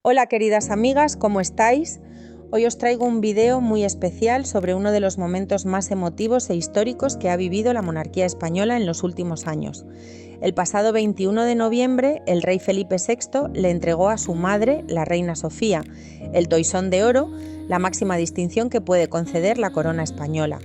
Hola queridas amigas, ¿cómo estáis? Hoy os traigo un vídeo muy especial sobre uno de los momentos más emotivos e históricos que ha vivido la monarquía española en los últimos años. El pasado 21 de noviembre, el rey Felipe VI le entregó a su madre, la reina Sofía, el Toisón de Oro, la máxima distinción que puede conceder la corona española.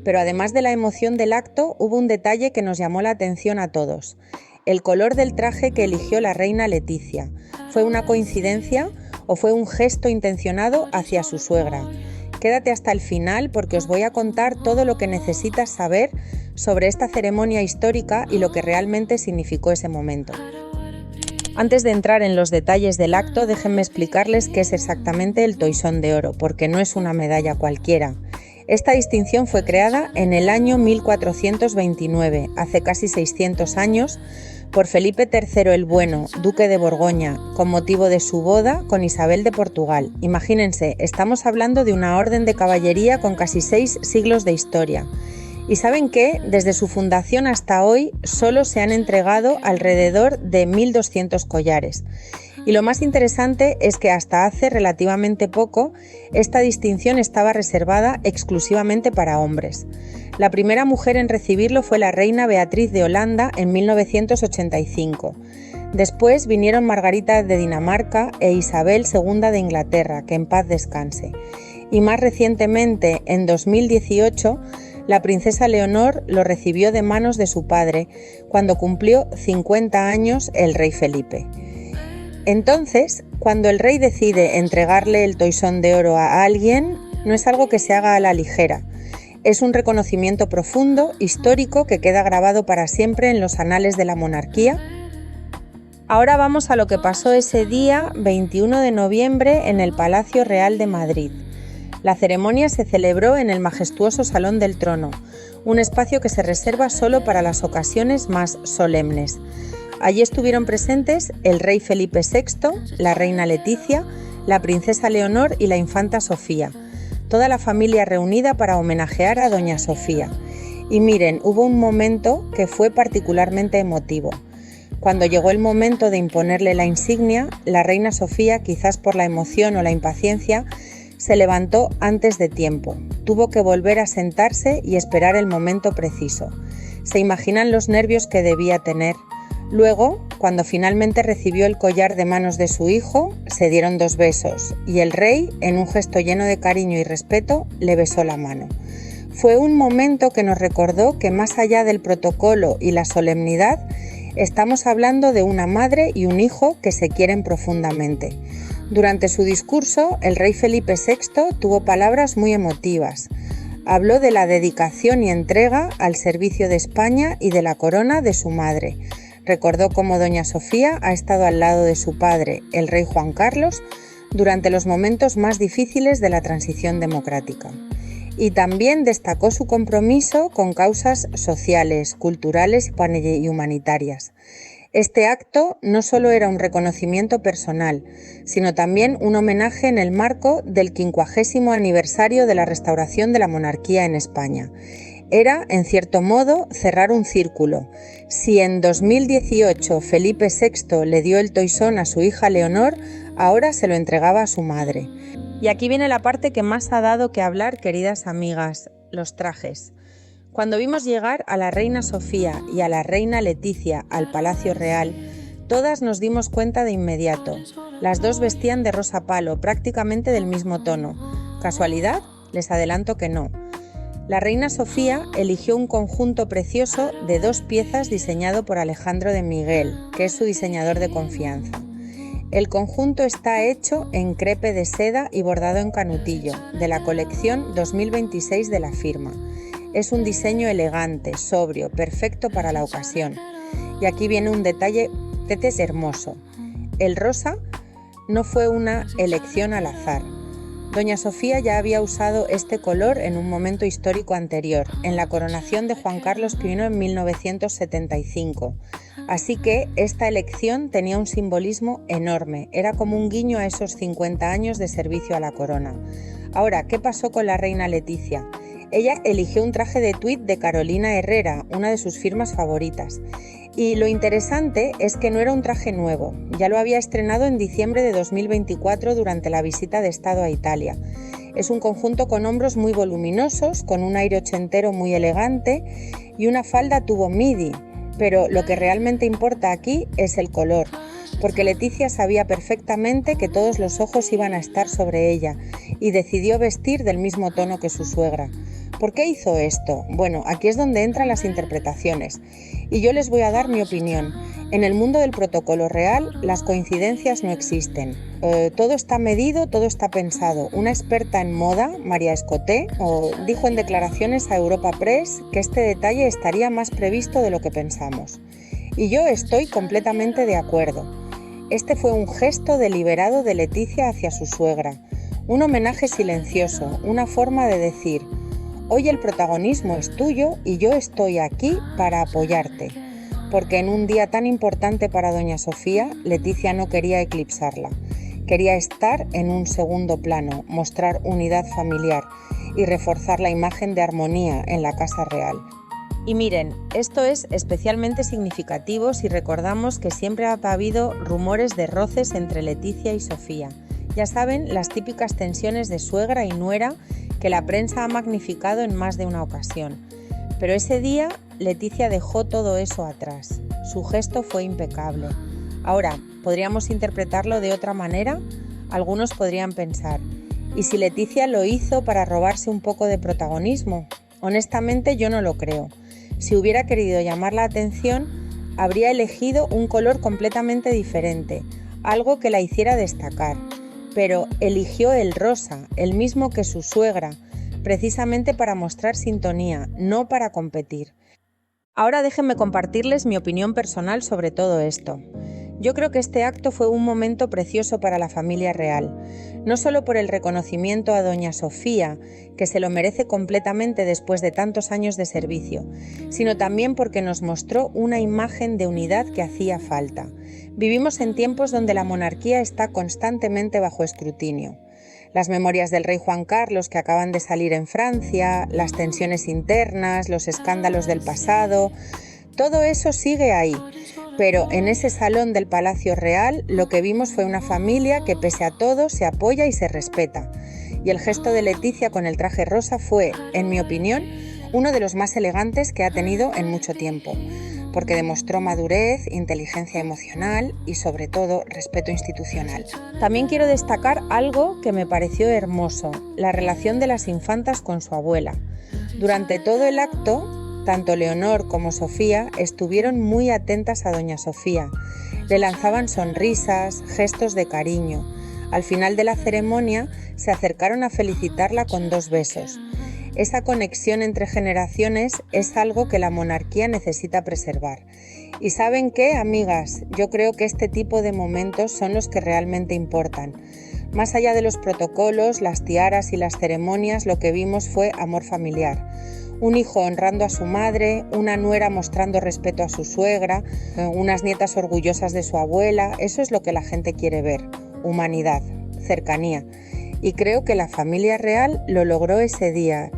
Pero además de la emoción del acto, hubo un detalle que nos llamó la atención a todos: el color del traje que eligió la reina Letizia. ¿Fue una coincidencia o fue un gesto intencionado hacia su suegra? Quédate hasta el final porque os voy a contar todo lo que necesitas saber sobre esta ceremonia histórica y lo que realmente significó ese momento. Antes de entrar en los detalles del acto, déjenme explicarles qué es exactamente el Toisón de Oro, porque no es una medalla cualquiera. Esta distinción fue creada en el año 1429, hace casi 600 años, por Felipe III el Bueno, duque de Borgoña, con motivo de su boda con Isabel de Portugal. Imagínense, estamos hablando de una orden de caballería con casi 6 siglos de historia. ¿Y saben qué? Desde su fundación hasta hoy solo se han entregado alrededor de 1.200 collares. Y lo más interesante es que hasta hace relativamente poco esta distinción estaba reservada exclusivamente para hombres. La primera mujer en recibirlo fue la reina Beatriz de Holanda en 1985. Después vinieron Margarita de Dinamarca e Isabel II de Inglaterra, que en paz descanse. Y más recientemente, en 2018, la princesa Leonor lo recibió de manos de su padre, cuando cumplió 50 años el rey Felipe. Entonces, cuando el rey decide entregarle el Toisón de Oro a alguien, no es algo que se haga a la ligera. Es un reconocimiento profundo, histórico, que queda grabado para siempre en los anales de la monarquía. Ahora vamos a lo que pasó ese día 21 de noviembre en el Palacio Real de Madrid. La ceremonia se celebró en el majestuoso Salón del Trono, un espacio que se reserva solo para las ocasiones más solemnes. Allí estuvieron presentes el rey Felipe VI, la reina Letizia, la princesa Leonor y la infanta Sofía. Toda la familia reunida para homenajear a doña Sofía. Y miren, hubo un momento que fue particularmente emotivo. Cuando llegó el momento de imponerle la insignia, la reina Sofía, quizás por la emoción o la impaciencia, se levantó antes de tiempo. Tuvo que volver a sentarse y esperar el momento preciso. ¿Se imaginan los nervios que debía tener? Luego, cuando finalmente recibió el collar de manos de su hijo, se dieron 2 besos y el rey, en un gesto lleno de cariño y respeto, le besó la mano. Fue un momento que nos recordó que más allá del protocolo y la solemnidad, estamos hablando de una madre y un hijo que se quieren profundamente. Durante su discurso, el rey Felipe VI tuvo palabras muy emotivas. Habló de la dedicación y entrega al servicio de España y de la corona de su madre. Recordó cómo doña Sofía ha estado al lado de su padre, el rey Juan Carlos, durante los momentos más difíciles de la transición democrática. Y también destacó su compromiso con causas sociales, culturales y humanitarias. Este acto no solo era un reconocimiento personal, sino también un homenaje en el marco del 50º aniversario de la restauración de la monarquía en España. Era, en cierto modo, cerrar un círculo. Si en 2018 Felipe VI le dio el toisón a su hija Leonor, ahora se lo entregaba a su madre. Y aquí viene la parte que más ha dado que hablar, queridas amigas: los trajes. Cuando vimos llegar a la reina Sofía y a la reina Letizia al Palacio Real, todas nos dimos cuenta de inmediato. Las dos vestían de rosa palo, prácticamente del mismo tono. ¿Casualidad? Les adelanto que no. La reina Sofía eligió un conjunto precioso de 2 piezas diseñado por Alejandro de Miguel, que es su diseñador de confianza. El conjunto está hecho en crepe de seda y bordado en canutillo, de la colección 2026 de la firma. Es un diseño elegante, sobrio, perfecto para la ocasión. Y aquí viene un detalle que es hermoso. El rosa no fue una elección al azar. Doña Sofía ya había usado este color en un momento histórico anterior, en la coronación de Juan Carlos I en 1975. Así que esta elección tenía un simbolismo enorme, era como un guiño a esos 50 años de servicio a la corona. Ahora, ¿qué pasó con la reina Letizia? Ella eligió un traje de tweed de Carolina Herrera, una de sus firmas favoritas. Y lo interesante es que no era un traje nuevo, ya lo había estrenado en diciembre de 2024 durante la visita de Estado a Italia. Es un conjunto con hombros muy voluminosos, con un aire ochentero muy elegante y una falda tubo midi, pero lo que realmente importa aquí es el color, porque Leticia sabía perfectamente que todos los ojos iban a estar sobre ella y decidió vestir del mismo tono que su suegra. ¿Por qué hizo esto? Bueno, aquí es donde entran las interpretaciones y yo les voy a dar mi opinión. En el mundo del protocolo real, las coincidencias no existen. Todo está medido, todo está pensado. Una experta en moda, María Escoté, dijo en declaraciones a Europa Press que este detalle estaría más previsto de lo que pensamos. Y yo estoy completamente de acuerdo. Este fue un gesto deliberado de Leticia hacia su suegra, un homenaje silencioso, una forma de decir: hoy el protagonismo es tuyo y yo estoy aquí para apoyarte, porque en un día tan importante para doña Sofía, Leticia no quería eclipsarla. Quería estar en un segundo plano, mostrar unidad familiar y reforzar la imagen de armonía en la Casa Real. Y miren, esto es especialmente significativo si recordamos que siempre ha habido rumores de roces entre Leticia y Sofía. Ya saben, las típicas tensiones de suegra y nuera que la prensa ha magnificado en más de una ocasión. Pero ese día Leticia dejó todo eso atrás. Su gesto fue impecable. Ahora, ¿podríamos interpretarlo de otra manera? Algunos podrían pensar: ¿y si Leticia lo hizo para robarse un poco de protagonismo? Honestamente, yo no lo creo. Si hubiera querido llamar la atención, habría elegido un color completamente diferente, algo que la hiciera destacar. Pero eligió el rosa, el mismo que su suegra, precisamente para mostrar sintonía, no para competir. Ahora déjenme compartirles mi opinión personal sobre todo esto. Yo creo que este acto fue un momento precioso para la familia real, no solo por el reconocimiento a doña Sofía, que se lo merece completamente después de tantos años de servicio, sino también porque nos mostró una imagen de unidad que hacía falta. Vivimos en tiempos donde la monarquía está constantemente bajo escrutinio. Las memorias del rey Juan Carlos que acaban de salir en Francia, las tensiones internas, los escándalos del pasado, todo eso sigue ahí. Pero en ese salón del Palacio Real lo que vimos fue una familia que pese a todo se apoya y se respeta. Y el gesto de Leticia con el traje rosa fue, en mi opinión, uno de los más elegantes que ha tenido en mucho tiempo, porque demostró madurez, inteligencia emocional y sobre todo respeto institucional. También quiero destacar algo que me pareció hermoso, la relación de las infantas con su abuela. Durante todo el acto, tanto Leonor como Sofía estuvieron muy atentas a doña Sofía. Le lanzaban sonrisas, gestos de cariño. Al final de la ceremonia se acercaron a felicitarla con 2 besos. Esa conexión entre generaciones es algo que la monarquía necesita preservar. ¿Y saben qué, amigas? Yo creo que este tipo de momentos son los que realmente importan. Más allá de los protocolos, las tiaras y las ceremonias, lo que vimos fue amor familiar. Un hijo honrando a su madre, una nuera mostrando respeto a su suegra, unas nietas orgullosas de su abuela. Eso es lo que la gente quiere ver: humanidad, cercanía. Y creo que la familia real lo logró ese día.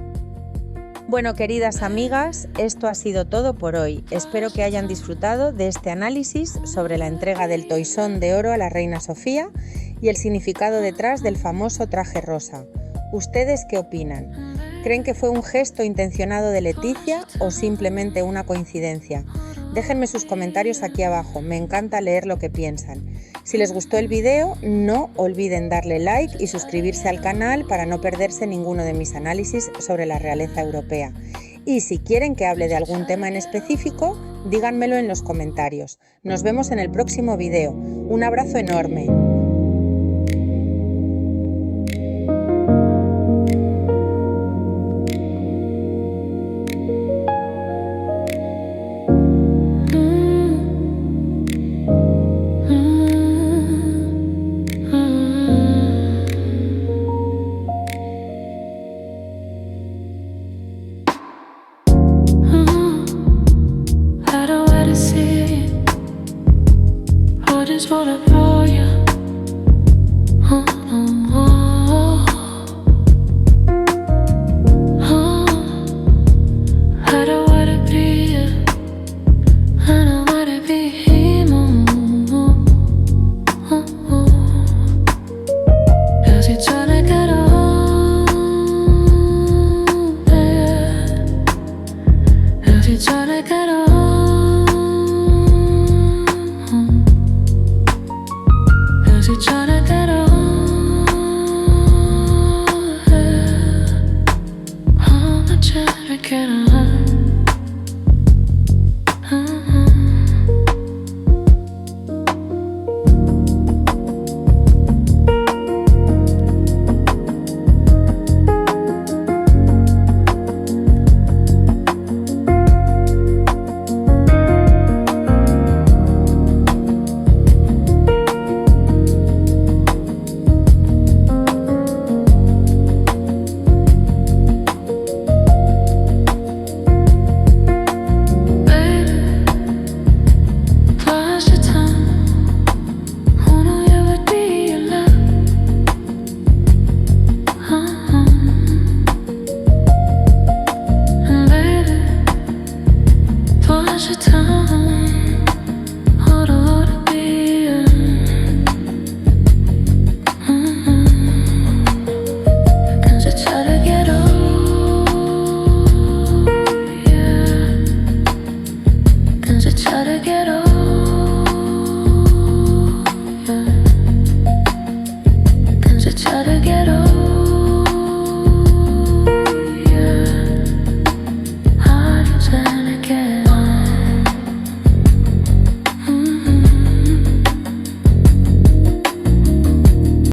Bueno, queridas amigas, esto ha sido todo por hoy. Espero que hayan disfrutado de este análisis sobre la entrega del toisón de oro a la reina Sofía y el significado detrás del famoso traje rosa. ¿Ustedes qué opinan? ¿Creen que fue un gesto intencionado de Leticia o simplemente una coincidencia? Déjenme sus comentarios aquí abajo, me encanta leer lo que piensan. Si les gustó el video, no olviden darle like y suscribirse al canal para no perderse ninguno de mis análisis sobre la realeza europea. Y si quieren que hable de algún tema en específico, díganmelo en los comentarios. Nos vemos en el próximo video. Un abrazo enorme. Just wanna know you. gotta get over